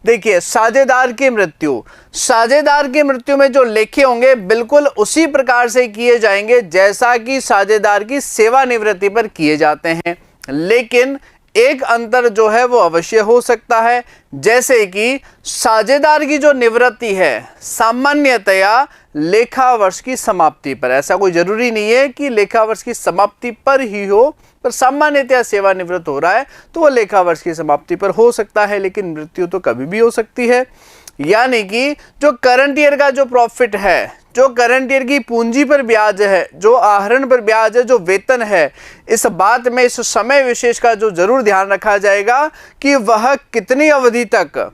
देखिए साझेदार की मृत्यु, साझेदार की मृत्यु में जो लेखे होंगे बिल्कुल उसी प्रकार से किए जाएंगे जैसा कि साझेदार की सेवानिवृत्ति पर किए जाते हैं, लेकिन एक अंतर जो है वो अवश्य हो सकता है। जैसे कि साझेदार की जो निवृत्ति है सामान्यतया लेखा वर्ष की समाप्ति पर, ऐसा कोई जरूरी नहीं है कि लेखा वर्ष की समाप्ति पर ही हो, पर सामान्यतया सेवानिवृत्त हो रहा है तो वो लेखा वर्ष की समाप्ति पर हो सकता है, लेकिन मृत्यु तो कभी भी हो सकती है। यानी कि जो करंट ईयर का जो प्रॉफिट है, जो करंट ईयर की पूंजी पर ब्याज है, जो आहरण पर ब्याज है, जो वेतन है, इस बात में इस समय विशेष का जो जरूर ध्यान रखा जाएगा कि वह कितनी अवधि तक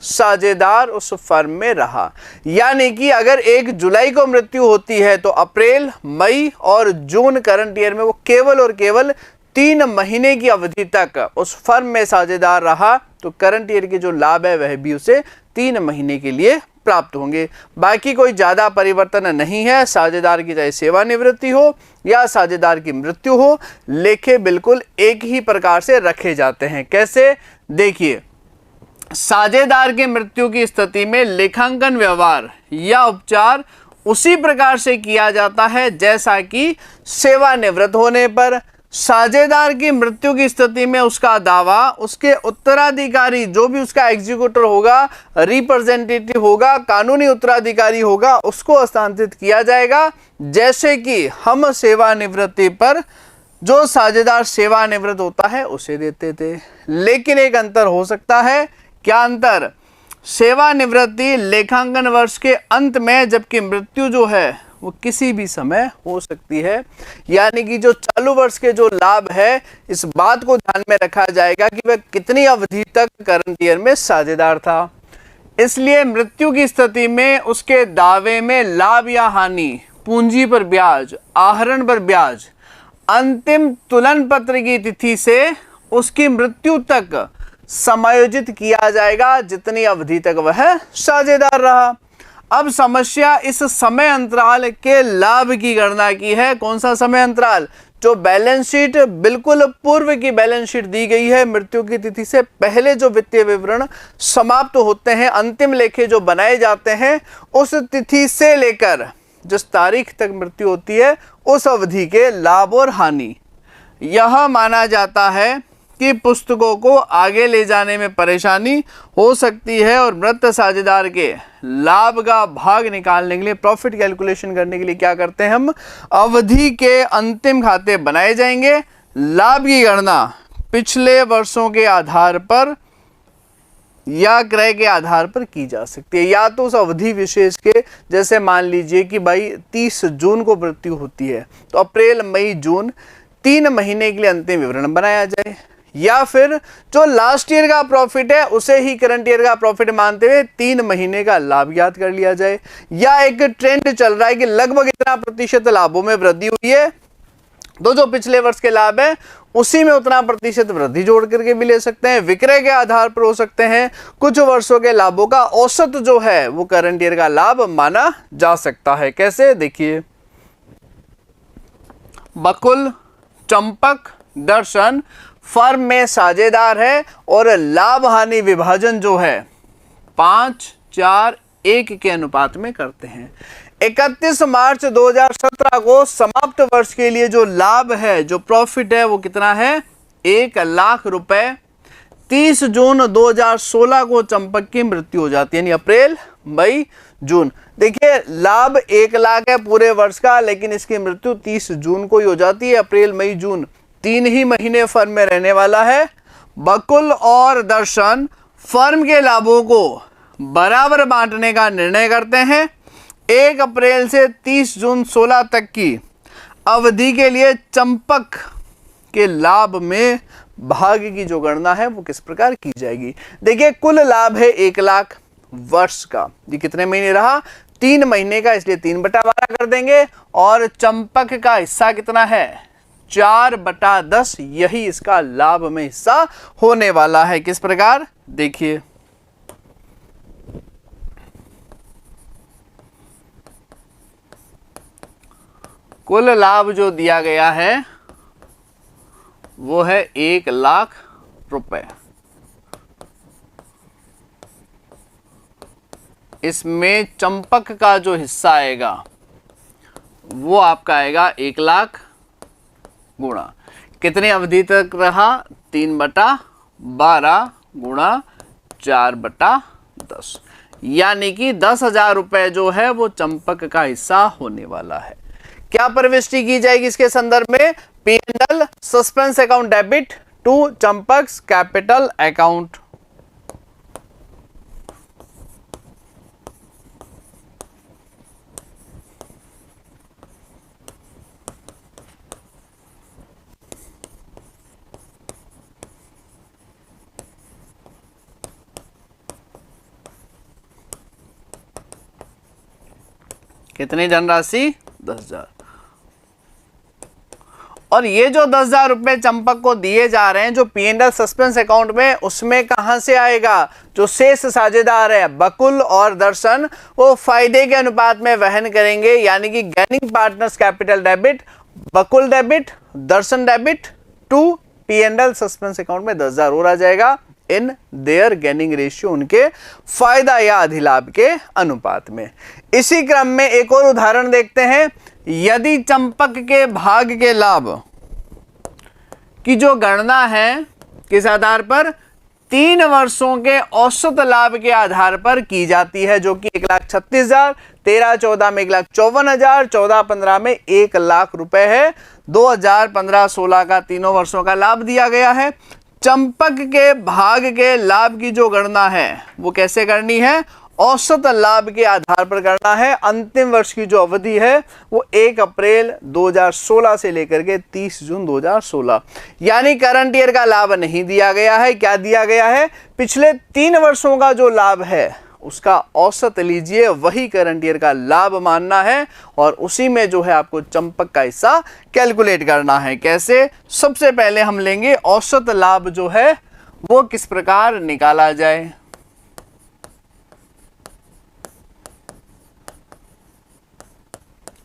साझेदार उस फर्म में रहा। यानी कि अगर 1 जुलाई को मृत्यु होती है तो अप्रैल, मई और जून करंट ईयर में वो केवल और केवल 3 महीने की अवधि तक उस फर्म में साझेदार रहा, तो करंट ईयर के जो लाभ है वह भी उसे 3 महीने के लिए प्राप्त होंगे। बाकी कोई ज़्यादा परिवर्तन नहीं है, साझेदार की चाहे सेवानिवृत्ति हो या साझेदार की मृत्यु हो, लेखे बिल्कुल एक ही प्रकार से रखे जाते हैं। कैसे? देखिए, साझेदार की मृत्यु की स्थिति में लेखांकन व्यवहार या उपचार उसी प्रकार से किया जाता है जैसा कि सेवानिवृत्त होने पर। साझेदार की मृत्यु की स्थिति में उसका दावा उसके उत्तराधिकारी, जो भी उसका एग्जीक्यूटर होगा, रिप्रेजेंटेटिव होगा, कानूनी उत्तराधिकारी होगा, उसको हस्तांतरित किया जाएगा, जैसे कि हम सेवानिवृत्ति पर जो साझेदार सेवानिवृत्त होता है उसे देते थे। लेकिन एक अंतर हो सकता है। क्या अंतर? सेवानिवृत्ति लेखांकन वर्ष के अंत में, जबकि मृत्यु जो है वो किसी भी समय हो सकती है। यानी कि जो चालू वर्ष के जो लाभ है, इस बात को ध्यान में रखा जाएगा कि वह कितनी अवधि तक करंट ईयर में साझेदार था। इसलिए मृत्यु की स्थिति में उसके दावे में लाभ या हानि, पूंजी पर ब्याज, आहरण पर ब्याज, अंतिम तुलन पत्र की तिथि से उसकी मृत्यु तक समायोजित किया जाएगा जितनी अवधि तक वह साझेदार रहा। अब समस्या इस समय अंतराल के लाभ की गणना की है। कौन सा समय अंतराल? जो बैलेंस शीट बिल्कुल पूर्व की बैलेंस शीट दी गई है, मृत्यु की तिथि से पहले जो वित्तीय विवरण समाप्त होते हैं, अंतिम लेखे जो बनाए जाते हैं, उस तिथि से लेकर जिस तारीख तक मृत्यु होती है उस अवधि के लाभ और हानि। यह माना जाता है कि पुस्तकों को आगे ले जाने में परेशानी हो सकती है और मृत साझेदार के लाभ का भाग निकालने के लिए, प्रॉफिट कैलकुलेशन करने के लिए क्या करते हैं हम, अवधि के अंतिम खाते बनाए जाएंगे। लाभ की गणना पिछले वर्षों के आधार पर या क्रय के आधार पर की जा सकती है, या तो उस अवधि विशेष के, जैसे मान लीजिए कि भाई 30 जून को मृत्यु होती है तो अप्रैल, मई, जून 3 महीने के लिए अंतिम विवरण बनाया जाए, या फिर जो लास्ट ईयर का प्रॉफिट है उसे ही करंट ईयर का प्रॉफिट मानते हुए 3 महीने का लाभ ज्ञात कर लिया जाए। या एक ट्रेंड चल रहा है कि लगभग इतना प्रतिशत लाभों में वृद्धि हुई है, तो जो पिछले वर्ष के लाभ है उसी में उतना प्रतिशत वृद्धि जोड़ करके भी ले सकते हैं। विक्रय के आधार पर हो सकते हैं। कुछ वर्षों के लाभों का औसत जो है वो करंट ईयर का लाभ माना जा सकता है। कैसे? देखिए, बकुल, चंपक, दर्शन फर्म में साझेदार है और लाभ हानि विभाजन जो है 5-4-1 के अनुपात में करते हैं। 31 मार्च 2017 को समाप्त वर्ष के लिए जो लाभ है, जो प्रॉफिट है, वो कितना है? 1 लाख रुपए। 30 जून 2016 को चंपक की मृत्यु हो जाती है, यानी अप्रैल, मई, जून। देखिए, लाभ 1 लाख है पूरे वर्ष का, लेकिन इसकी मृत्यु 30 जून को ही हो जाती है। अप्रैल, मई, जून 3 ही महीने फर्म में रहने वाला है। बकुल और दर्शन फर्म के लाभों को बराबर बांटने का निर्णय करते हैं। 1 अप्रैल से 30 जून 16 तक की अवधि के लिए चंपक के लाभ में भाग की जो गणना है वो किस प्रकार की जाएगी? देखिए, कुल लाभ है 1 लाख वर्ष का। ये कितने महीने रहा? 3 महीने का, इसलिए 3/12 कर देंगे। और चंपक का हिस्सा कितना है? 4/10। यही इसका लाभ में हिस्सा होने वाला है। किस प्रकार? देखिए, कुल लाभ जो दिया गया है वो है 1 लाख रुपए। इसमें चंपक का जो हिस्सा आएगा वो आपका आएगा 1 लाख गुणा कितनी अवधि तक रहा, 3/12 गुणा 4/10, यानी कि 10,000 रुपए जो है वो चंपक का हिस्सा होने वाला है। क्या प्रविष्टि की जाएगी इसके संदर्भ में, P&L suspense account debit to Champak's capital account. कितनी धनराशि, 10,000। और ये जो 10,000 रुपए चंपक को दिए जा रहे हैं जो P&L सस्पेंस अकाउंट में, उसमें कहां से आएगा, जो शेष साझेदार है बकुल और दर्शन वो फायदे के अनुपात में वहन करेंगे, यानी कि gaining partners capital debit, Bakul debit, Darshan debit to P&L suspense account में 10,000 और आ जाएगा इन देयर गेनिंग रेशियो, उनके फायदा या अधिलाभ के अनुपात में। इसी क्रम में एक और उदाहरण देखते हैं। यदि चंपक के भाग के लाभ की जो गणना है किस आधार पर, 3 वर्षों के औसत लाभ के आधार पर की जाती है, जो कि 1,36,000, 13-14 में 1,54,000, 14-15 में 1 लाख रुपए है। 2015-16 का तीनों वर्षों का लाभ दिया गया है। चंपक के भाग के लाभ की जो गणना है वो कैसे करनी है, औसत लाभ के आधार पर करना है। अंतिम वर्ष की जो अवधि है वो 1 अप्रैल 2016 से लेकर के 30 जून 2016, यानी करंट ईयर का लाभ नहीं दिया गया है। क्या दिया गया है, पिछले 3 वर्षों का जो लाभ है उसका औसत लीजिए, वही करंट ईयर का लाभ मानना है और उसी में जो है आपको चंपक का हिस्सा कैलकुलेट करना है। कैसे, सबसे पहले हम लेंगे औसत लाभ जो है वो किस प्रकार निकाला जाए।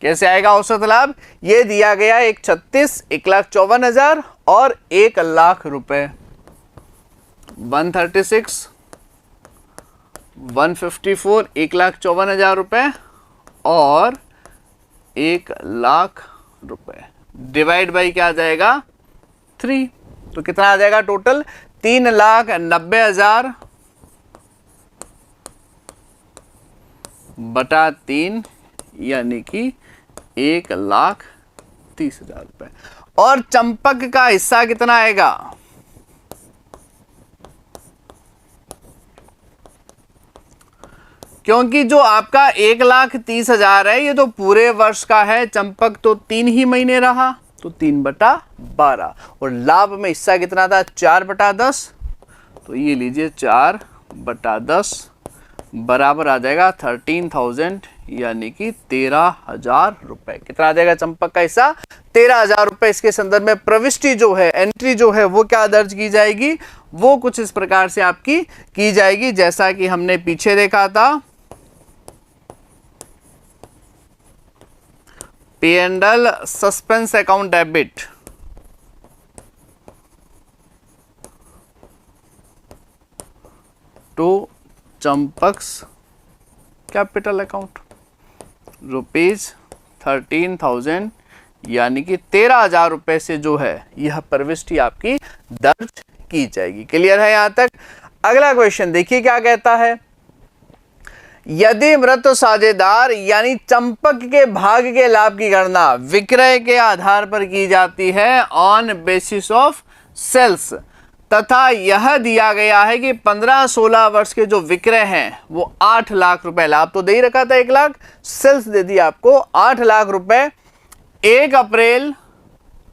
कैसे आएगा औसत लाभ, ये दिया गया 1,36, 1,54,000 और 1 लाख रुपए, 136, 154, 1,54,000 रुपए और 1 लाख रुपए, डिवाइड बाई क्या आ जाएगा 3, तो कितना आ जाएगा टोटल, 3,90,000 बटा 3, यानी कि 1,30,000 रुपए। और चंपक का हिस्सा कितना आएगा, क्योंकि जो आपका 1,30,000 है ये तो पूरे वर्ष का है, चंपक तो 3 ही महीने रहा, तो 3/12 और लाभ में हिस्सा कितना था 4/10, तो ये लीजिए 4/10 बराबर आ जाएगा 13,000, यानी कि 13,000 रुपए। कितना आ जाएगा चंपक का हिस्सा, 13,000 रुपए। इसके संदर्भ में प्रविष्टि जो है, एंट्री जो है वो क्या दर्ज की जाएगी, वो कुछ इस प्रकार से आपकी की जाएगी जैसा कि हमने पीछे देखा था। P&L suspense account debit to Champak's capital account, ₹13,000, यानी कि 13,000 रुपए से जो है यह प्रविष्टि आपकी दर्ज की जाएगी। क्लियर है यहां तक। अगला क्वेश्चन देखिए क्या कहता है, यदि मृत साझेदार यानी चंपक के भाग के लाभ की गणना विक्रय के आधार पर की जाती है ऑन बेसिस ऑफ सेल्स, तथा यह दिया गया है कि 15-16 वर्ष के जो विक्रय हैं वो 8 लाख रुपए, लाभ तो दे ही रखा था 1 लाख, सेल्स दे दी आपको 8 लाख रुपए, 1 अप्रैल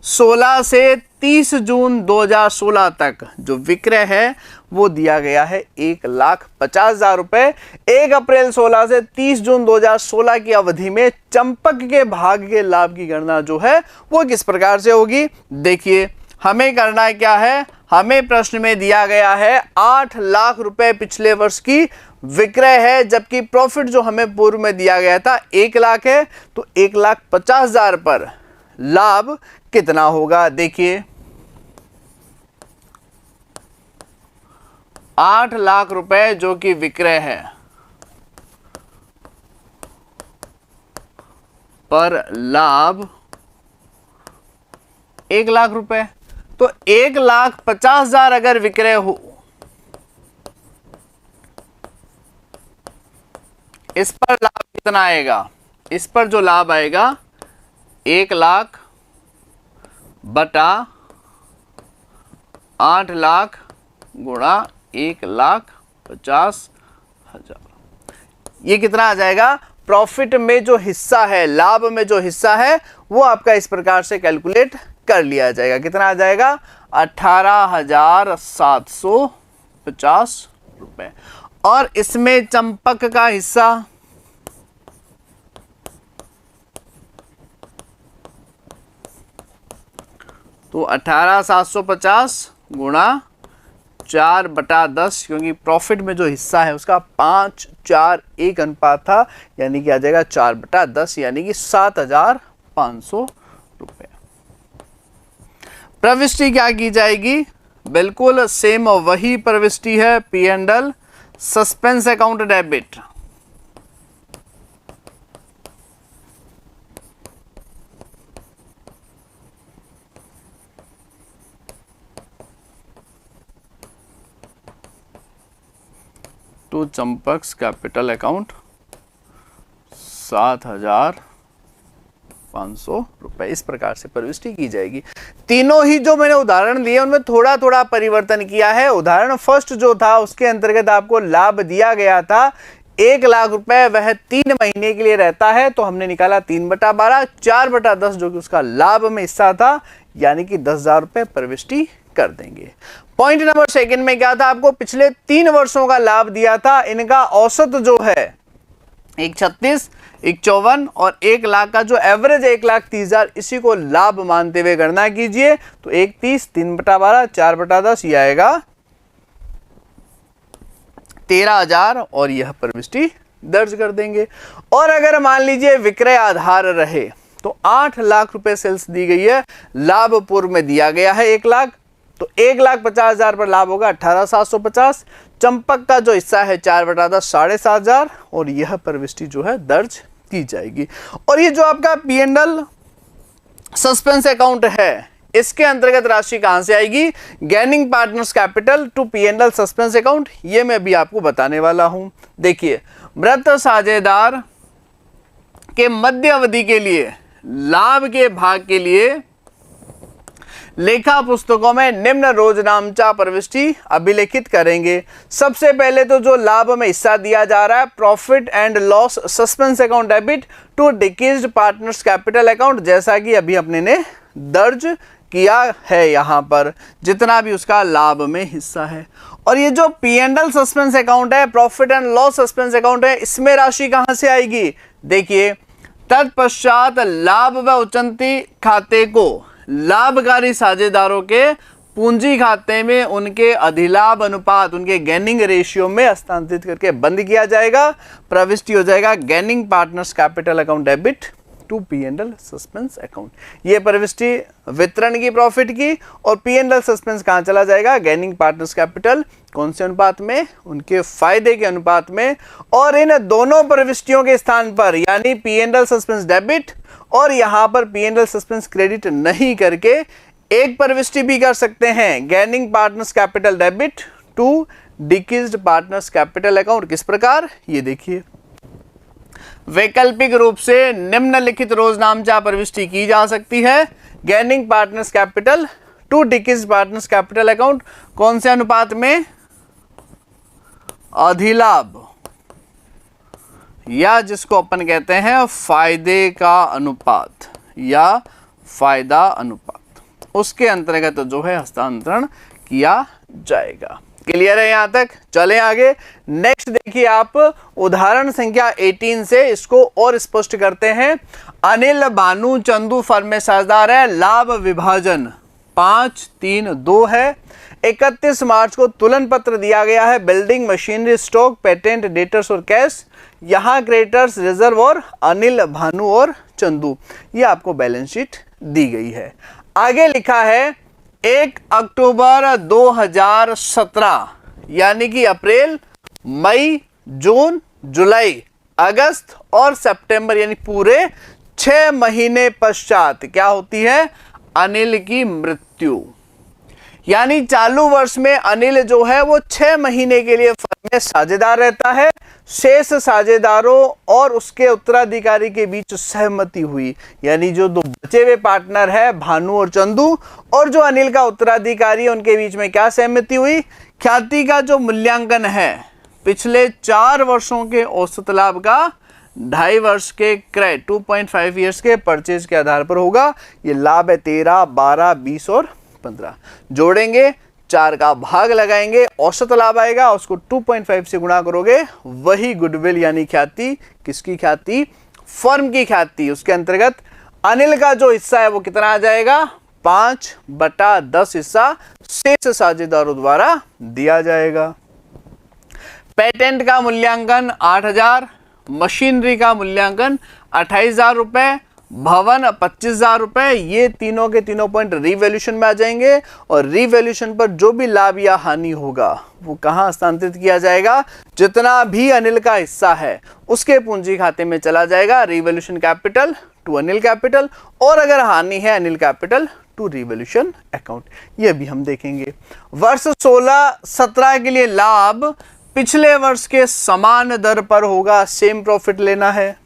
16 से 30 जून 2016 तक जो विक्रय है वो दिया गया है 1,50,000 रुपए। 1 अप्रैल 16 से 30 जून 2016 की अवधि में चंपक के भाग के लाभ की गणना जो है वो किस प्रकार से होगी। देखिए हमें करना क्या है, हमें प्रश्न में दिया गया है 8 लाख रुपए पिछले वर्ष की विक्रय है, जबकि प्रॉफिट जो हमें पूर्व में दिया गया था 1 लाख है, तो 1,50,000 पर लाभ कितना होगा। देखिए 8 लाख रुपए जो कि विक्रय है पर लाभ 1 लाख रुपए, तो 1,50,000 अगर विक्रय हो, इस पर लाभ कितना आएगा? इस पर जो लाभ आएगा 1 लाख बटा 8 लाख गुणा 1,50,000, ये कितना आ जाएगा? प्रॉफिट में जो हिस्सा है, लाभ में जो हिस्सा है, वो आपका इस प्रकार से कैलकुलेट कर लिया जाएगा। कितना आ जाएगा? 18,750 रुपए। और इसमें चंपक का हिस्सा तो 18,750 गुणा 4/10, क्योंकि प्रॉफिट में जो हिस्सा है उसका 5:4:1 अनुपात था, यानी कि आ जाएगा 4/10, यानी कि 7,500 रुपए। प्रविष्टि क्या की जाएगी? बिल्कुल सेम वही प्रविष्टि है, P&L suspense account debit. To Champak's capital account 7,500 रुपए, इस प्रकार से प्रविष्टि की जाएगी। तीनों ही जो मैंने उदाहरण दिए उनमें थोड़ा थोड़ा परिवर्तन किया है। उदाहरण फर्स्ट जो था उसके अंतर्गत आपको लाभ दिया गया था 1 लाख रुपए, वह 3 महीने के लिए रहता है, तो हमने निकाला 3/12, 4/10 जो कि उसका लाभ में हिस्सा था, यानी कि 10,000 रुपए प्रविष्टि कर देंगे। पॉइंट नंबर सेकंड में क्या था? आपको पिछले 3 वर्षों का लाभ दिया था, इनका औसत जो है 1,36, 1,54 और 1 लाख का जो एवरेज 1,30,000, इसी को लाभ मानते हुए गणना कीजिए। तो 1,30, 3/12, 4/10 ये आएगा 13,000 और यह प्रविष्टि दर्ज कर देंगे। और अगर मान लीजिए विक्रय आधार रहे तो 8 लाख रुपए सेल्स दी गई है, लाभ पूर्व में दिया गया है 1 लाख, तो 1,50,000 पर लाभ होगा 18,750। चंपक का जो हिस्सा है 4/10 7,500 और यह प्रविष्टि जो है दर्ज की जाएगी। और ये जो आपका P&L सस्पेंस अकाउंट है, इसके अंतर्गत राशि कहां से आएगी? Gaining partners capital to P&L suspense account, ये मैं भी आपको बताने वाला हूं। देखिए, मृत साझेदार के मध्य अवधि के लिए लाभ के भाग के लिए लेखा पुस्तकों में निम्न रोजनामचा प्रविष्टि अभिलेखित करेंगे। सबसे पहले तो जो लाभ में हिस्सा दिया जा रहा है, profit and loss suspense account debit to decreased partners capital account, जैसा कि अभी अपने ने दर्ज किया है यहां पर, जितना भी उसका लाभ में हिस्सा है। और ये जो P&L सस्पेंस अकाउंट है, profit and loss suspense account है, इसमें राशि कहां से आएगी? देखिए, तत्पश्चात लाभ व उच्चती खाते को लाभकारी साझेदारों के पूंजी खाते में उनके अधिलाभ अनुपात, उनके गैनिंग रेशियो में हस्तांतरित करके बंद किया जाएगा। प्रविष्टि हो जाएगा gaining partners capital account debit to P&L suspense account. ये प्रविष्टि वितरण की, प्रॉफिट की, और P&L सस्पेंस कहां चला जाएगा? गैनिंग पार्टनर्स कैपिटल, कौन से अनुपात में? उनके फायदे के अनुपात में। और इन दोनों प्रविष्टियों के स्थान पर, यानी P&L सस्पेंस डेबिट और यहां पर P&L सस्पेंस क्रेडिट नहीं करके एक प्रविष्टि भी कर सकते हैं, gaining partners capital debit to decreased partners capital account. किस प्रकार? ये देखिए, वैकल्पिक रूप से निम्नलिखित रोजनामचा प्रविष्टि की जा सकती है, gaining partners capital to decreased partners capital account, कौन से अनुपात में? अधिलाभ, या जिसको अपन कहते हैं फायदे का अनुपात या फायदा अनुपात, उसके अंतर्गत जो है हस्तांतरण किया जाएगा। क्लियर है यहां तक? चलें आगे। नेक्स्ट देखिए आप, उदाहरण संख्या 18 से इसको और स्पष्ट करते हैं। अनिल भानु चंदू फर्म में साझेदार है, लाभ विभाजन 5-3-2 है। 31 मार्च को तुलन पत्र दिया गया है, building machinery stock patent debtors और कैश। यहाँ क्रेडिटर्स रिजर्व और अनिल भानु और चंदू, ये आपको बैलेंस शीट दी गई है। आगे लिखा है 1 अक्टूबर 2017, यानी कि अप्रैल, मई, जून, जुलाई, अगस्त और सितंबर, यानी पूरे 6 महीने पश्चात क्या होती है? अनिल की मृत्यु। यानी चालू वर्ष में अनिल जो है वो 6 महीने के लिए फर्म में साझेदार रहता है। शेष साझेदारों और उसके उत्तराधिकारी के बीच सहमति हुई, यानी जो दो बचे हुए पार्टनर है भानु और चंदू, और जो अनिल का उत्तराधिकारी है, उनके बीच में क्या सहमति हुई? ख्याति का जो मूल्यांकन है पिछले 4 वर्षों के औसत लाभ का 2.5 वर्ष के क्रय 2.5 ईयर्स के परचेज के आधार पर होगा। ये लाभ है 13, 12, 20 और 15। जोड़ेंगे, 4 का भाग लगाएंगे, औसत लाभ आएगा, उसको 2.5 से गुणा करोगे, वही गुडविल यानी ख्याति। किसकी ख्याति? फर्म की ख्याति। उसके अंतर्गत अनिल का जो हिस्सा है वो कितना आ जाएगा? 5/10 हिस्सा शेष साझेदारों द्वारा दिया जाएगा। पेटेंट का मूल्यांकन 8,000, मशीनरी का मूल्यांकन 28,000 रुपए, भवन 25,000 रुपए। ये तीनों के तीनों पॉइंट रिवैल्यूएशन में आ जाएंगे, और रिवैल्यूएशन पर जो भी लाभ या हानि होगा वो कहाँ हस्तांतरित किया जाएगा? जितना भी अनिल का हिस्सा है उसके पूंजी खाते में चला जाएगा, revaluation capital to Anil capital, और अगर हानि है Anil capital to revaluation account. ये भी हम देखेंगे। वर्ष 16-17 के लिए लाभ पिछले वर्ष के समान दर पर होगा, सेम प्रॉफिट लेना है।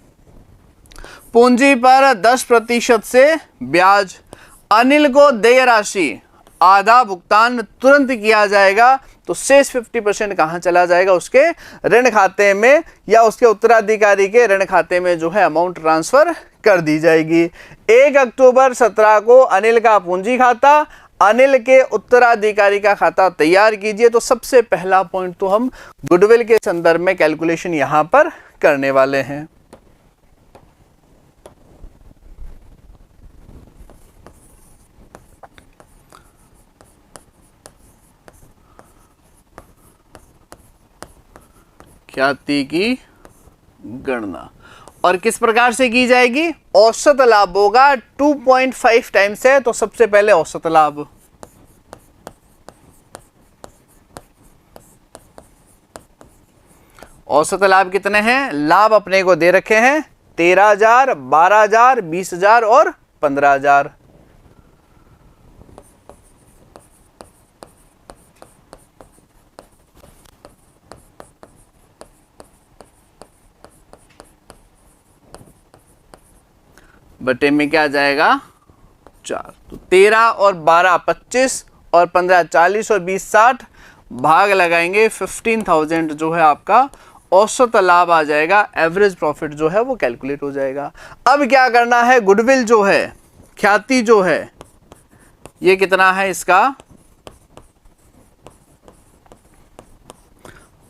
पूंजी पर 10% से ब्याज। अनिल को देय राशि आधा भुगतान तुरंत किया जाएगा, तो शेष 50% कहां चला जाएगा? उसके ऋण खाते में या उसके उत्तराधिकारी के ऋण खाते में जो है अमाउंट ट्रांसफर कर दी जाएगी। 1 अक्टूबर 17 को अनिल का पूंजी खाता, अनिल के उत्तराधिकारी का खाता तैयार कीजिए। तो सबसे पहला पॉइंट तो हम गुडविल के संदर्भ में कैलकुलेशन यहां पर करने वाले हैं। ख्याति की गणना और किस प्रकार से की जाएगी? औसत लाभ होगा 2.5 टाइम्स है, तो सबसे पहले औसत लाभ। औसत लाभ कितने हैं? लाभ अपने को दे रखे हैं 13,000, 12,000, 20,000 और 15,000। बटे में क्या जाएगा? 4। तो 13 और 12 25 और 15 40 और 20 60, भाग लगाएंगे 15,000 जो है आपका औसत लाभ आ जाएगा। एवरेज प्रॉफिट जो है वो कैलकुलेट हो जाएगा। अब क्या करना है? गुडविल जो है, ख्याति जो है, ये कितना है? इसका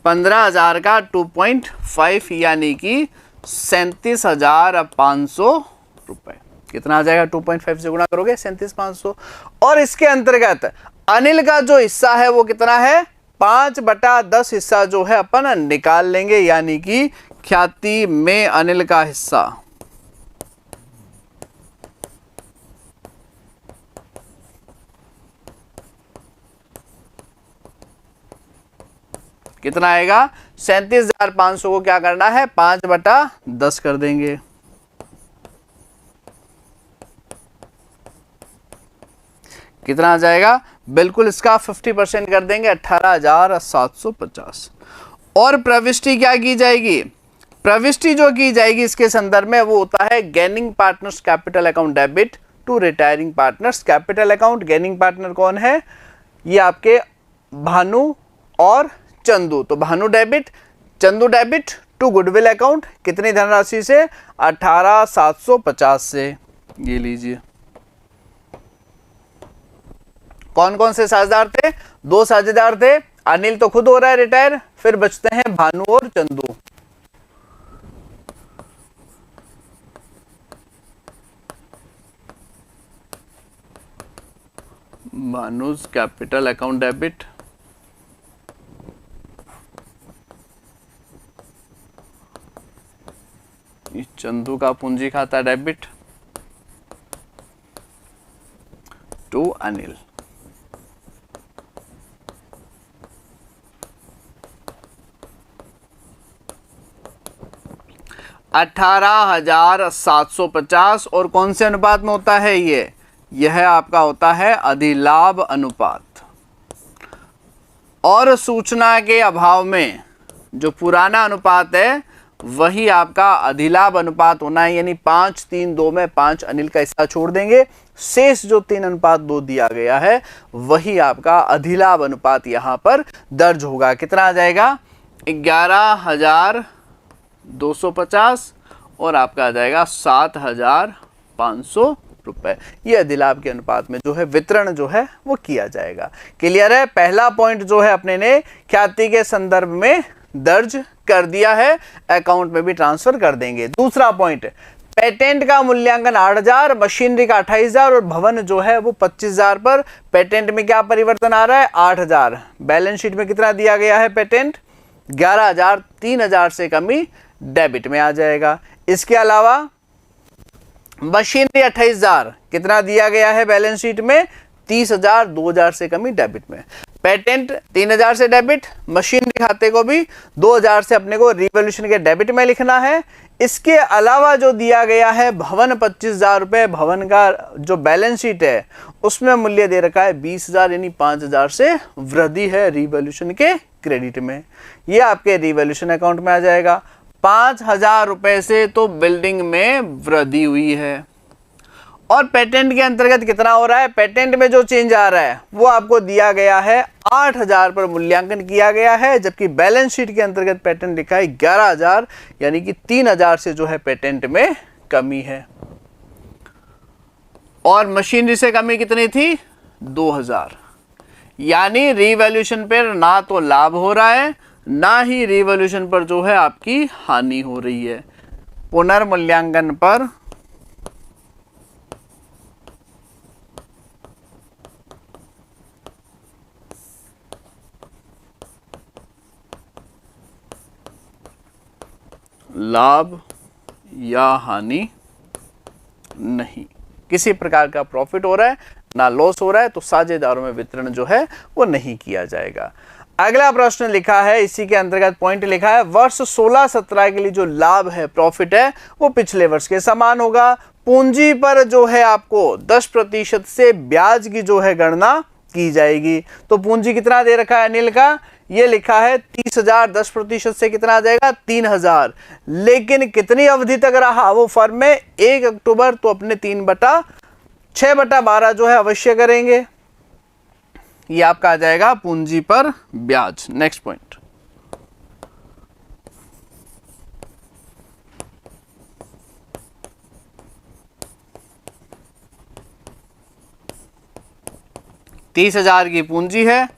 15,000 का 2.5 यानी कि 37,500 रुपए। कितना आ जाएगा? 2.5 से गुणा करोगे 37,500। और इसके अंतर्गत अनिल का जो हिस्सा है वो कितना है? 5/10 हिस्सा जो है अपन निकाल लेंगे, यानी कि ख्याति में अनिल का हिस्सा कितना आएगा? 37,500 को क्या करना है? 5/10 कर देंगे। कितना आ जाएगा? बिल्कुल इसका 50% कर देंगे, 18,750। और प्रविष्टि क्या की जाएगी? प्रविष्टि जो की जाएगी इसके संदर्भ में वो होता है gaining partners capital account debit to retiring partners capital account. Gaining partner कौन है? ये आपके भानु और चंदू। तो Bhanu debit, Chandu debit to goodwill account. कितनी धनराशि से? 18,750 से। ये लीजिए। कौन कौन से साझेदार थे? 2 साझेदार थे। अनिल तो खुद हो रहा है रिटायर, फिर बचते हैं भानु और Chandu. Bhanu's capital account debit, Chandu का पूंजी खाता डेबिट टू अनिल। 18,750 और कौन से अनुपात में होता है यह आपका होता है अधिलाभ अनुपात। और सूचना के अभाव में जो पुराना अनुपात है वही आपका अधिलाभ अनुपात होना है, यानी 5-3-2 में 5 अनिल का हिस्सा छोड़ देंगे, शेष जो 3:2 दिया गया है वही आपका अधिलाभ अनुपात यहां पर दर्ज होगा। कितना आ जाएगा 11,250 और आपका आ जाएगा 7,500 रुपए। ये अधिलाभ के अनुपात में जो है वितरण जो है वो किया जाएगा। क्लियर है। पहला पॉइंट जो है अपने ने ख्याति के संदर्भ में दर्ज कर दिया है, अकाउंट में भी ट्रांसफर कर देंगे। दूसरा पॉइंट, पेटेंट का मूल्यांकन 8,000, मशीनरी का 28,000 और भवन जो है वो 25,000 पर। पेटेंट में क्या परिवर्तन आ रहा है 8,000, बैलेंस शीट में कितना दिया गया है पेटेंट 11,000, 3,000 से कमी डेबिट में आ जाएगा। इसके अलावा मशीनरी 28,000 कितना दिया गया है बैलेंस शीट में 30,000, 2,000 से कमी डेबिट में। पेटेंट 3,000 से डेबिट, मशीनरी खाते को भी 2,000 से अपने को रिवॉल्यूशन के डेबिट में लिखना है। इसके अलावा जो दिया गया है भवन 25,000 रुपए, भवन का जो बैलेंस शीट है उसमें मूल्य दे रखा है 20,000, यानी 5,000 से वृद्धि है रिवॉल्यूशन के क्रेडिट में। ये आपके रिवॉल्यूशन अकाउंट में आ जाएगा। 5,000 रुपए से तो बिल्डिंग में वृद्धि हुई है। और पेटेंट के अंतर्गत कितना हो रहा है, पेटेंट में जो चेंज आ रहा है वो आपको दिया गया है 8,000 पर मूल्यांकन किया गया है, जबकि बैलेंस शीट के अंतर्गत पेटेंट लिखा है 11,000, यानी कि 3,000 से जो है पेटेंट में कमी है। और मशीनरी से कमी कितनी थी 2,000, यानी रिवॉल्यूशन पर ना तो लाभ हो रहा है ना ही रिवॉल्यूशन पर जो है आपकी हानि हो रही है। पुनर्मूल्यांकन पर लाभ या हानि नहीं, किसी प्रकार का प्रॉफिट हो रहा है ना लॉस हो रहा है, तो साझेदारों में वितरण जो है वो नहीं किया जाएगा। अगला प्रश्न लिखा है, इसी के अंतर्गत पॉइंट लिखा है, वर्ष 16-17 के लिए जो लाभ है प्रॉफिट है वो पिछले वर्ष के समान होगा। पूंजी पर जो है आपको 10% से ब्याज की जो है गणना की जाएगी। तो पूंजी कितना दे रखा है अनिल का, ये लिखा है 30,000, 10% से कितना आ जाएगा 3,000। लेकिन कितनी अवधि तक रहा वो फर्म में 1 अक्टूबर, तो अपने 3/6/12 जो है अवश्य करेंगे। ये आपका आ जाएगा पूंजी पर ब्याज। नेक्स्ट पॉइंट, ₹30,000 की पूंजी है,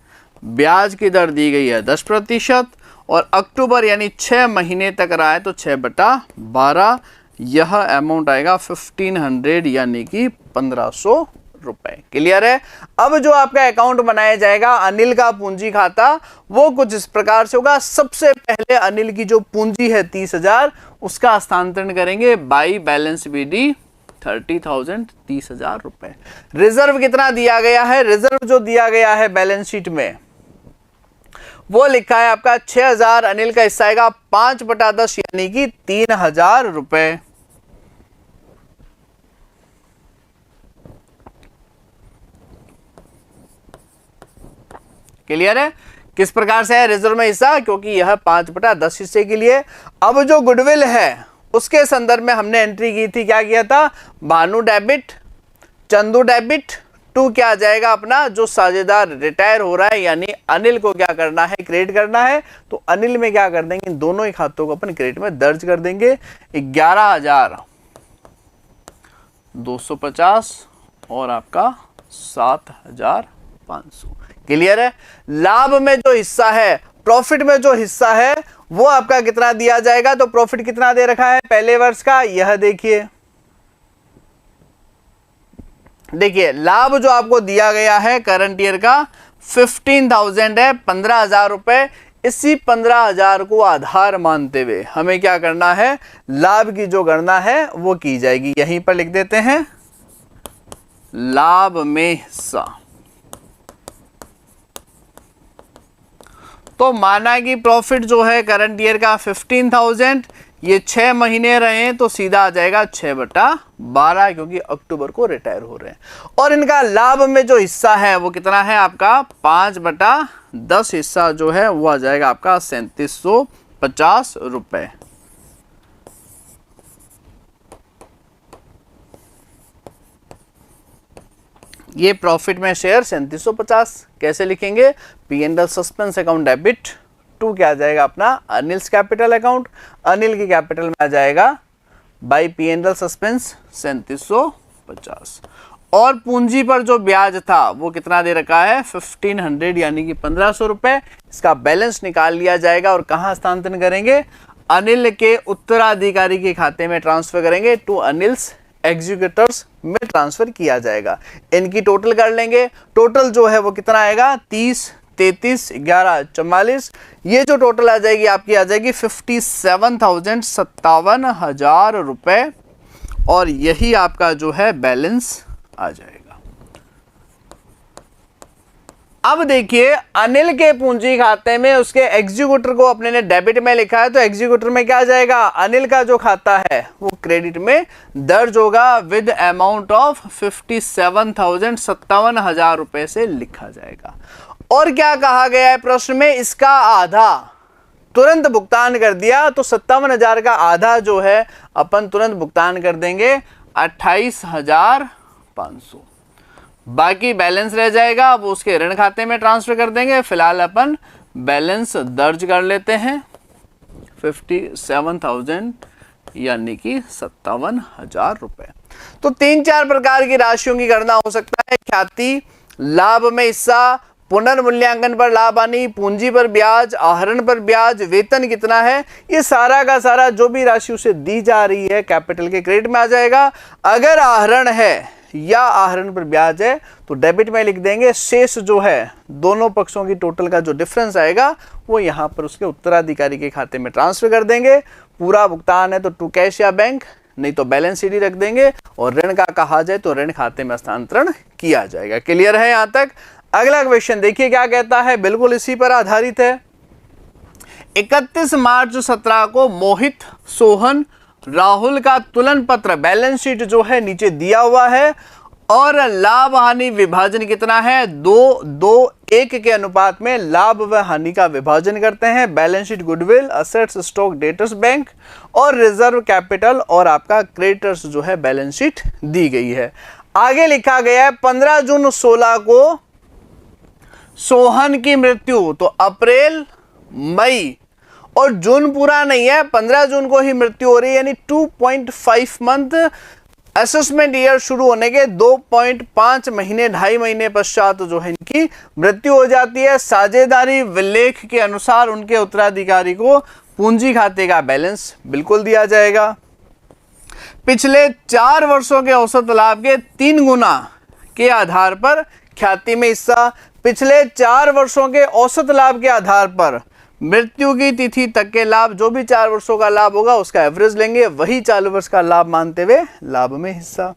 ब्याज की दर दी गई है 10% और अक्टूबर यानी 6 महीने तक रहा है तो 6/12, यह अमाउंट आएगा 1500 यानी कि 1,500 रुपए। क्लियर है। अब जो आपका अकाउंट बनाया जाएगा अनिल का पूंजी खाता वो कुछ इस प्रकार से होगा। सबसे पहले अनिल की जो पूंजी है 30,000 उसका हस्तांतरण करेंगे बाई बैलेंस BD 30,000, 30,000 रुपए। रिजर्व कितना दिया गया है, रिजर्व जो दिया गया है बैलेंस शीट में वो लिखा है आपका 6,000, अनिल का हिस्सा आएगा 5/10 यानी कि 3,000 रुपए। क्लियर है। किस प्रकार से है रिजर्व में हिस्सा, क्योंकि यह 5/10 हिस्से के लिए। अब जो गुडविल है उसके संदर्भ में हमने एंट्री की थी, क्या किया था, Bhanu debit, Chandu debit, to क्या आ जाएगा अपना जो साझेदार रिटायर हो रहा है यानी अनिल को क्या करना है क्रेडिट करना है, तो अनिल में क्या कर देंगे इन दोनों ही खातों को अपन क्रेडिट में दर्ज कर देंगे। 11,250 और आपका 7,500। क्लियर है। लाभ में जो हिस्सा है, प्रॉफिट में जो हिस्सा है वो आपका कितना दिया जाएगा, तो प्रॉफिट कितना दे रखा है पहले वर्ष का, यह देखिए लाभ जो आपको दिया गया है करंट ईयर का 15,000 है, 15,000 रुपए। इसी 15,000 को आधार मानते हुए हमें क्या करना है, लाभ की जो गणना है वो की जाएगी। यहीं पर लिख देते हैं लाभ में हिस्सा। तो माना कि प्रॉफिट जो है करंट ईयर का 15,000, ये 6 महीने रहे तो सीधा आ जाएगा 6/12, क्योंकि अक्टूबर को रिटायर हो रहे हैं। और इनका लाभ में जो हिस्सा है वो कितना है आपका 5/10 हिस्सा जो है वो आ जाएगा आपका 3750 रुपए। ये प्रॉफिट में शेयर 3750 कैसे लिखेंगे, P&L suspense account debit to क्या आ जाएगा अपना अनिल्स कैपिटल अकाउंट, अनिल की कैपिटल में आ जाएगा बाई P&L सस्पेंस 3750। और पूंजी पर जो ब्याज था वो कितना दे रखा है 1500 यानी कि 1500 रुपए। इसका बैलेंस निकाल लिया जाएगा और कहाँ हस्तांतरण करेंगे, अनिल के उत्तराधिकारी के खाते में ट्रांसफर करेंगे, टू अनिल्स एग्जीक्यूटर्स में ट्रांसफर किया जाएगा। इनकी टोटल कर लेंगे, टोटल जो है वो कितना आएगा 30, 33, 11, 44, ये जो टोटल आ जाएगी आपकी आ जाएगी 57,057 रुपए। और यही आपका जो है बैलेंस आ जाएगा। अब देखिए अनिल के पूंजी खाते में उसके एग्जीक्यूटर को अपने ने डेबिट में लिखा है, तो एग्जीक्यूटर में क्या आ जाएगा, अनिल का जो खाता है वो क्रेडिट में दर्ज होगा विद अमाउंट ऑफ 57,057 रुपए से लिखा जाएगा। और क्या कहा गया है प्रश्न में, इसका आधा तुरंत भुगतान कर दिया तो 57,000 का आधा जो है अपन तुरंत भुगतान कर देंगे 28,500। बाकी बैलेंस रह जाएगा वो उसके ऋण खाते में ट्रांसफर कर देंगे। फिलहाल अपन बैलेंस दर्ज कर लेते हैं 57,000 यानी कि 57,000 रुपए। तो 3-4 प्रकार की राशियों की गणना हो सकता है, ख्याति, लाभ में हिस्सा, पुनर्मूल्यांकन पर लाभ हानि, पूंजी पर ब्याज, आहरण पर ब्याज, वेतन कितना है, ये सारा का सारा जो भी राशि उसे दी जा रही है कैपिटल के क्रेडिट में आ जाएगा। अगर आहरण है या आहरण पर ब्याज है तो डेबिट में लिख देंगे, शेष जो है दोनों पक्षों की टोटल का जो डिफरेंस आएगा वो यहाँ पर उसके उत्तराधिकारी के खाते में ट्रांसफर कर देंगे। पूरा भुगतान है तो टू कैश या बैंक, नहीं तो बैलेंस शीट रख देंगे, और ऋण का कहा जाए तो ऋण खाते में हस्तांतरण किया जाएगा। क्लियर है यहाँ तक। अगला क्वेश्चन देखिए क्या कहता है, बिल्कुल इसी पर आधारित है। 31 मार्च 17 को मोहित, सोहन, राहुल का तुलन पत्र बैलेंस शीट जो है नीचे दिया हुआ है, और लाभ हानि विभाजन कितना है 2:1 के अनुपात में लाभ व हानि का विभाजन करते हैं। Balance sheet goodwill, assets, stock, debtors, bank और रिजर्व कैपिटल और आपका क्रेडिटर्स जो है बैलेंस शीट दी गई है। आगे लिखा गया है 15 जून 16 को सोहन की मृत्यु, तो अप्रैल, मई और जून पूरा नहीं है, 15 जून को ही मृत्यु हो रही है, यानी 2.5 मंथ असेसमेंट ईयर शुरू होने के 2.5 महीने 2.5 महीने पश्चात जो है इनकी मृत्यु हो जाती है। साझेदारी विलेख के अनुसार उनके उत्तराधिकारी को पूंजी खाते का बैलेंस बिल्कुल दिया जाएगा। पिछले 4 वर्षों के औसत लाभ के 3 गुना के आधार पर ख्याति में हिस्सा, पिछले 4 वर्षों के औसत लाभ के आधार पर मृत्यु की तिथि तक के लाभ, जो भी 4 वर्षों का लाभ होगा उसका एवरेज लेंगे, वही चालू वर्ष का लाभ मानते हुए लाभ में हिस्सा।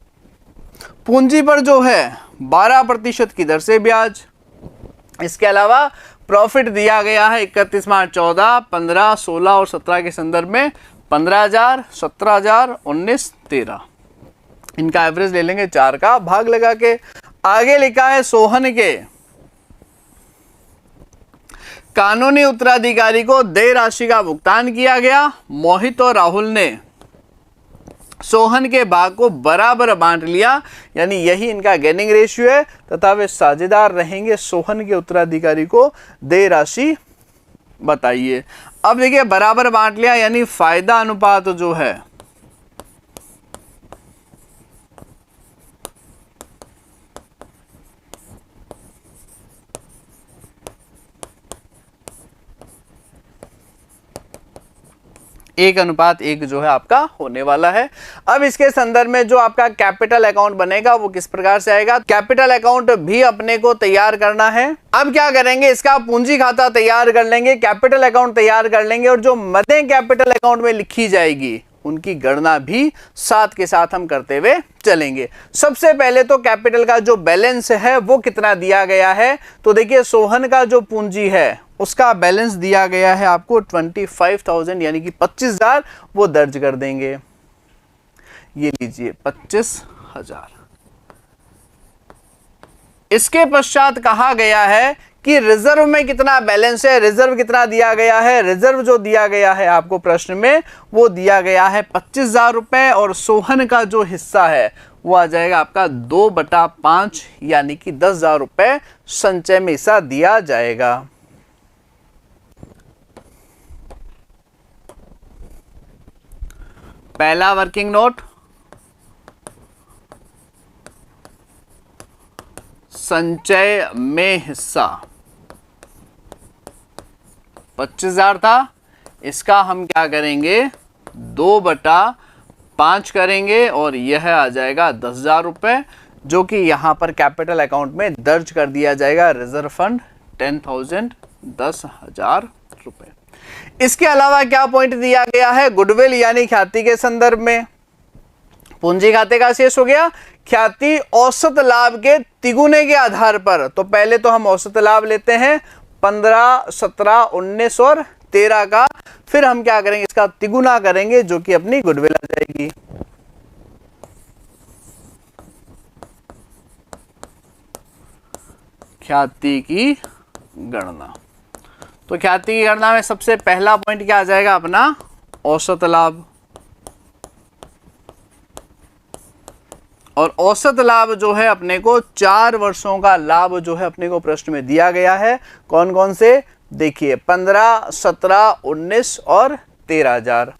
पूंजी पर जो है 12% की दर से ब्याज। इसके अलावा प्रॉफिट दिया गया है 31 मार्च 14, 15, 16 और 17 के संदर्भ में 15,000, 17,000, 19, 13। इनका एवरेज ले लेंगे 4 का भाग लगा के। आगे लिखा है सोहन के कानूनी उत्तराधिकारी को देय राशि का भुगतान किया गया। मोहित और राहुल ने सोहन के भाग को बराबर बांट लिया, यानी यही इनका गेनिंग रेशियो है, तथा वे साझेदार रहेंगे सोहन के उत्तराधिकारी को देय राशि बताइए। अब देखिए बराबर बांट लिया यानी फायदा अनुपात जो है एक अनुपात एक जो है आपका होने वाला है। अब इसके संदर्भ में जो आपका कैपिटल अकाउंट बनेगा वो किस प्रकार से आएगा, कैपिटल अकाउंट भी अपने को तैयार करना है। अब क्या करेंगे, इसका पूंजी खाता तैयार कर लेंगे, कैपिटल अकाउंट तैयार कर लेंगे, और जो मदें कैपिटल अकाउंट में लिखी जाएगी उनकी गणना भी साथ के साथ हम करते हुए चलेंगे। सबसे पहले तो कैपिटल का जो बैलेंस है वो कितना दिया गया है, तो देखिए सोहन का जो पूंजी है उसका बैलेंस दिया गया है आपको 25,000 यानी कि 25,000 वो दर्ज कर देंगे। ये लीजिए 25,000। इसके पश्चात कहा गया है कि रिजर्व में कितना बैलेंस है, रिजर्व कितना दिया गया है। रिजर्व जो दिया गया है आपको प्रश्न में वो दिया गया है 25,000 रुपए और सोहन का जो हिस्सा है वो आ जाएगा आपका 2/5 यानी कि 10,000 रुपए संचय में हिस्सा दिया जाएगा। पहला वर्किंग नोट, संचय में हिस्सा 25,000 था, इसका हम क्या करेंगे 2/5 करेंगे और यह आ जाएगा 10,000 रुपए, जो कि यहां पर कैपिटल अकाउंट में दर्ज कर दिया जाएगा। रिजर्व फंड 10,000 10,000 रुपए। इसके अलावा क्या पॉइंट दिया गया है, गुडविल यानी ख्याति के संदर्भ में पूंजी खाते का शेष हो गया ख्याति औसत लाभ के तिगुने के आधार पर। तो पहले तो हम औसत लाभ लेते हैं 15, 17, 19 और 13 का, फिर हम क्या करेंगे इसका तिगुना करेंगे जो कि अपनी गुडविल आ जाएगी। ख्याति की गणना, तो ख्याति की गणना में सबसे पहला पॉइंट क्या आ जाएगा अपना औसत लाभ। और औसत लाभ जो है अपने को 4 वर्षों का लाभ जो है अपने को प्रश्न में दिया गया है। कौन कौन से देखिए 15, 17, 19 और 13,000।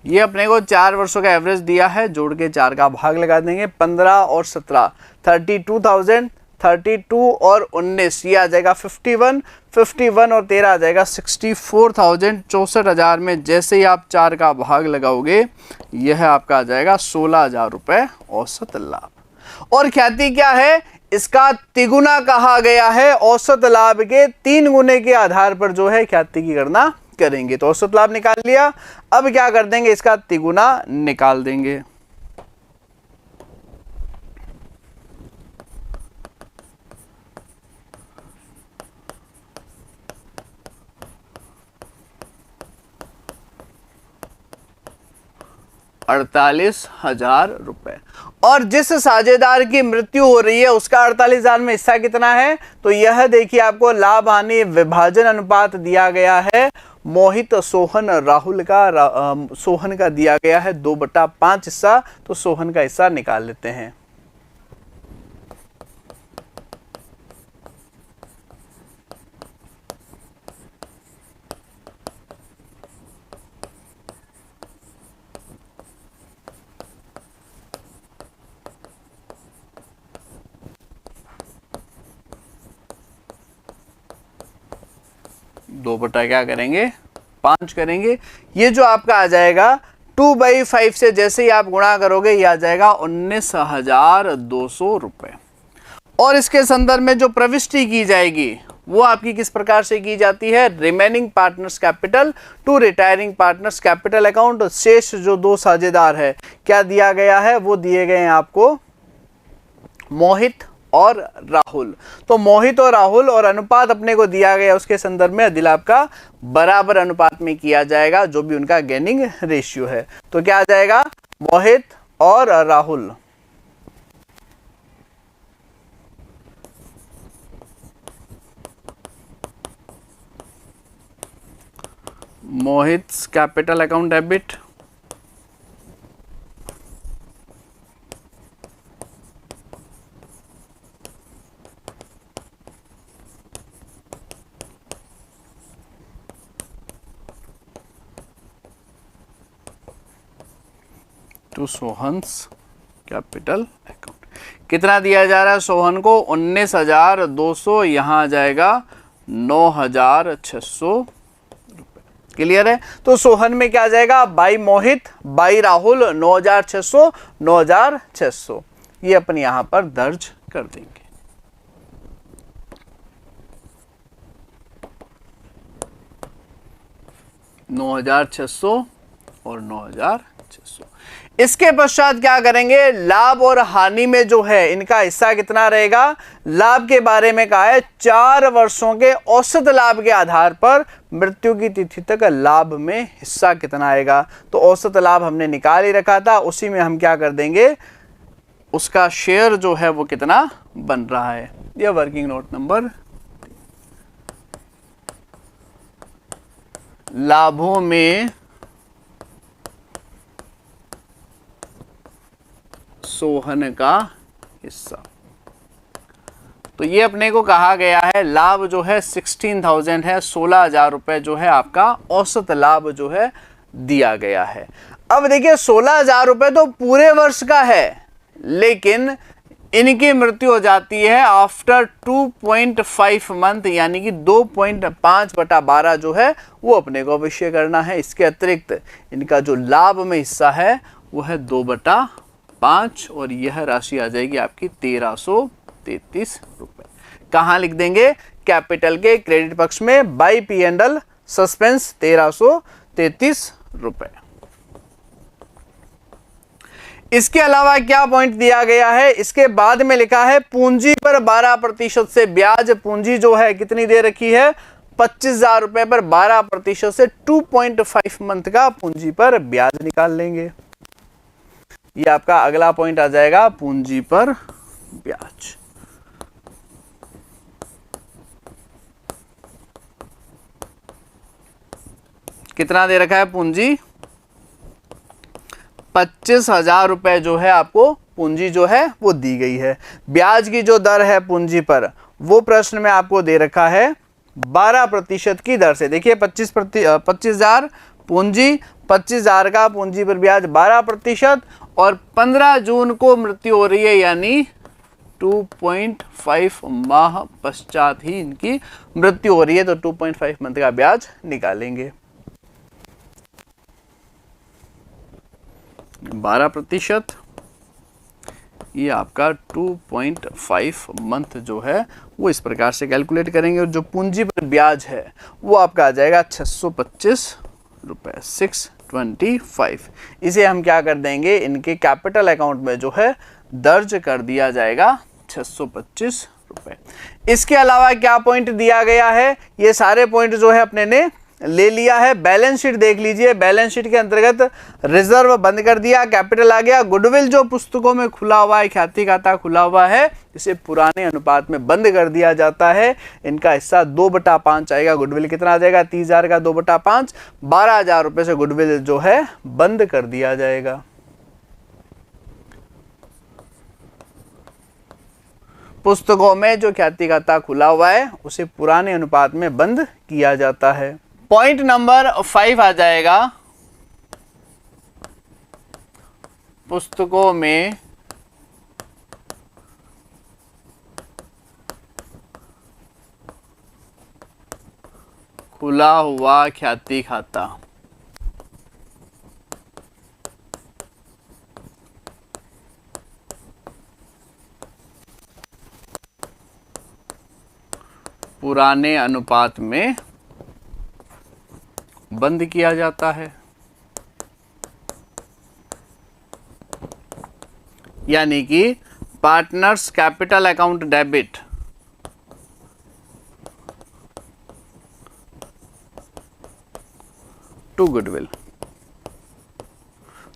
ये अपने को 4 वर्षों का एवरेज दिया है, जोड़ के 4 का भाग लगा देंगे। 15 और 17 32,000, 32 और 19 ये आ जाएगा 51, 51 और 13 आ जाएगा 64,000। 64,000 में जैसे ही आप 4 का भाग लगाओगे यह आपका आ जाएगा 16,000 रुपए औसत लाभ। और ख्याति क्या है, इसका तिगुना कहा गया है। औसत लाभ के 3 गुने के आधार पर जो है ख्याति की गणना करेंगे। तो औसत लाभ निकाल लिया, अब क्या कर देंगे इसका तिगुना निकाल देंगे। ₹48,000। और जिस साझेदार की मृत्यु हो रही है उसका 48,000 में हिस्सा कितना है, तो यह देखिए आपको लाभ हानि विभाजन अनुपात दिया गया है। मोहित, सोहन, राहुल का सोहन का दिया गया है 2/5 हिस्सा, तो सोहन का हिस्सा निकाल लेते हैं। दो बटा क्या करेंगे 5 करेंगे। ये जो आपका आ जाएगा 2/5 से जैसे ही आप गुणा करोगे ये आ जाएगा 19,200 रुपए। और इसके संदर्भ में जो प्रविष्टि की जाएगी वो आपकी किस प्रकार से की जाती है, remaining partners capital to retiring partners capital account. शेष जो 2 साझेदार है क्या दिया गया है, वो दिए गए हैं आपको मोहित और राहुल। तो मोहित और राहुल और अनुपात अपने को दिया गया उसके संदर्भ में अधिलाभ का बराबर अनुपात में किया जाएगा जो भी उनका गेनिंग रेशियो है। तो क्या आ जाएगा मोहित और Rahul, Mohit capital account debit to Sohan's capital account. कितना दिया जा रहा है सोहन को 19,200, यहाँ आ जाएगा 9,600 रुपए। क्लियर है। तो सोहन में क्या आ जाएगा बाई मोहित बाई राहुल 9,600 9,600 ये अपन यहां पर दर्ज कर देंगे। 9,600 और 9,600। इसके पश्चात क्या करेंगे, लाभ और हानि में जो है इनका हिस्सा कितना रहेगा। लाभ के बारे में कहा है 4 वर्षों के औसत लाभ के आधार पर मृत्यु की तिथि तक लाभ में हिस्सा कितना आएगा। तो औसत लाभ हमने निकाल ही रखा था, उसी में हम क्या कर देंगे, उसका शेयर जो है वो कितना बन रहा है। यह वर्किंग नोट नंबर। लाभों में सोहन का हिस्सा, तो ये अपने को कहा गया है लाभ जो है 16,000 है, 16,000 रुपए जो है आपका औसत लाभ जो है दिया गया है। अब देखिए 16,000 रुपए तो पूरे वर्ष का है, लेकिन इनकी मृत्यु हो जाती है आफ्टर 2.5 मंथ, यानी कि 2.5/12 जो है वो अपने को अवश्य करना है। इसके अतिरिक्त इनका जो लाभ में हिस्सा है वो है 2/5 और यह राशि आ जाएगी आपकी 1,333 रुपए। कहाँ लिख देंगे, कैपिटल के क्रेडिट पक्ष में बाई P&L सस्पेंस 1,333 रुपए। इसके अलावा क्या पॉइंट दिया गया है, इसके बाद में लिखा है पूंजी पर 12% से ब्याज। पूंजी जो है कितनी दे रखी है, 25,000 रुपए पर 12% से 2.5 मंथ का पूंजी पर ब्याज निकाल लेंगे। ये आपका अगला पॉइंट आ जाएगा, पूंजी पर ब्याज। कितना दे रखा है पूंजी, 25,000 रुपए जो है आपको पूंजी जो है वो दी गई है। ब्याज की जो दर है पूंजी पर वो प्रश्न में आपको दे रखा है 12% की दर से। देखिए 25,000 पूंजी, 25,000 का पूंजी पर ब्याज 12% और 15 जून को मृत्यु हो रही है, यानी 2.5 माह पश्चात ही इनकी मृत्यु हो रही है, तो 2.5 मंथ का ब्याज निकालेंगे। 12%, ये आपका 2.5 मंथ जो है वो इस प्रकार से कैलकुलेट करेंगे और जो पूंजी पर ब्याज है वो आपका आ जाएगा 625 रुपए, 625। इसे हम क्या कर देंगे, इनके कैपिटल अकाउंट में जो है दर्ज कर दिया जाएगा 625 रुपए। इसके अलावा क्या पॉइंट दिया गया है, ये सारे पॉइंट जो है अपने ने ले लिया है। बैलेंस शीट देख लीजिए, बैलेंस शीट के अंतर्गत रिजर्व बंद कर दिया, कैपिटल आ गया। गुडविल जो पुस्तकों में खुला हुआ है, ख्याति खाता खुला हुआ है, इसे पुराने अनुपात में बंद कर दिया जाता है। इनका हिस्सा 2/5 आएगा। गुडविल कितना आ जाएगा, 30,000 का 2/5, 12,000 रुपए से गुडविल जो है बंद कर दिया जाएगा। पुस्तकों में जो ख्याति खाता खुला हुआ है उसे पुराने अनुपात में बंद किया जाता है। पॉइंट नंबर 5 आ जाएगा, पुस्तकों में खुला हुआ ख्याति खाता। पुराने अनुपात में बंद किया जाता है, यानी कि partners capital account debit to goodwill.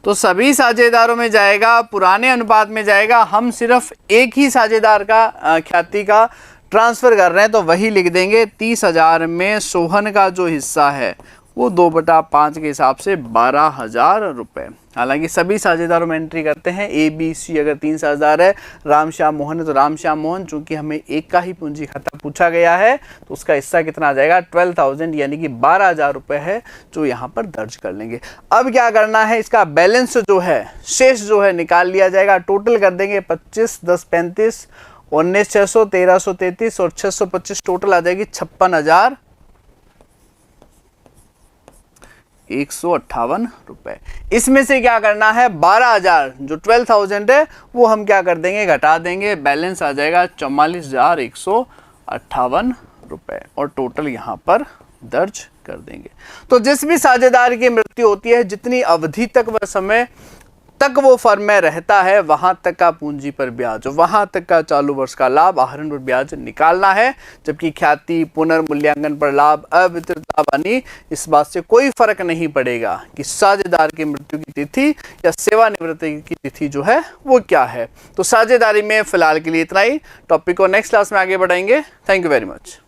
तो सभी साझेदारों में जाएगा, पुराने अनुपात में जाएगा। हम सिर्फ एक ही साझेदार का ख्याति का ट्रांसफर कर रहे हैं, तो वही लिख देंगे। 30,000 में सोहन का जो हिस्सा है वो 2/5 के हिसाब से 12,000 रुपए। हालांकि सभी साझेदारों में एंट्री करते हैं ABC। अगर 3 साझेदार है, राम श्याम मोहन है तो राम श्याम मोहन, चूंकि हमें एक का ही पूंजी खाता पूछा गया है तो उसका हिस्सा कितना आ जाएगा, 12,000, यानी कि 12,000 रुपए है जो यहाँ पर दर्ज कर लेंगे। अब क्या करना है, इसका बैलेंस जो है, शेष जो है निकाल लिया जाएगा। टोटल कर देंगे 25, 10, 35, 19,600, 1,333 और 625, टोटल आ जाएगी 56,158 रुपए। इसमें से क्या करना है, 12,000 जो 12,000 है वो हम क्या कर देंगे, घटा देंगे। बैलेंस आ जाएगा 44,158 रुपए और टोटल यहाँ पर दर्ज कर देंगे। तो जिस भी साझेदार की मृत्यु होती है, जितनी अवधि तक वह समय तक वो फर्म में रहता है, वहां तक का पूंजी पर ब्याज, वहां तक का चालू वर्ष का लाभ, आहरण पर ब्याज निकालना है। जबकि ख्याति, पुनर्मूल्यांकन पर लाभ, अवितरित हानि, इस बात से कोई फर्क नहीं पड़ेगा कि साझेदार की मृत्यु की तिथि या सेवानिवृत्ति की तिथि जो है वो क्या है। तो साझेदारी में फिलहाल के लिए इतना ही। टॉपिक को नेक्स्ट क्लास में आगे बढ़ाएंगे। Thank you very much.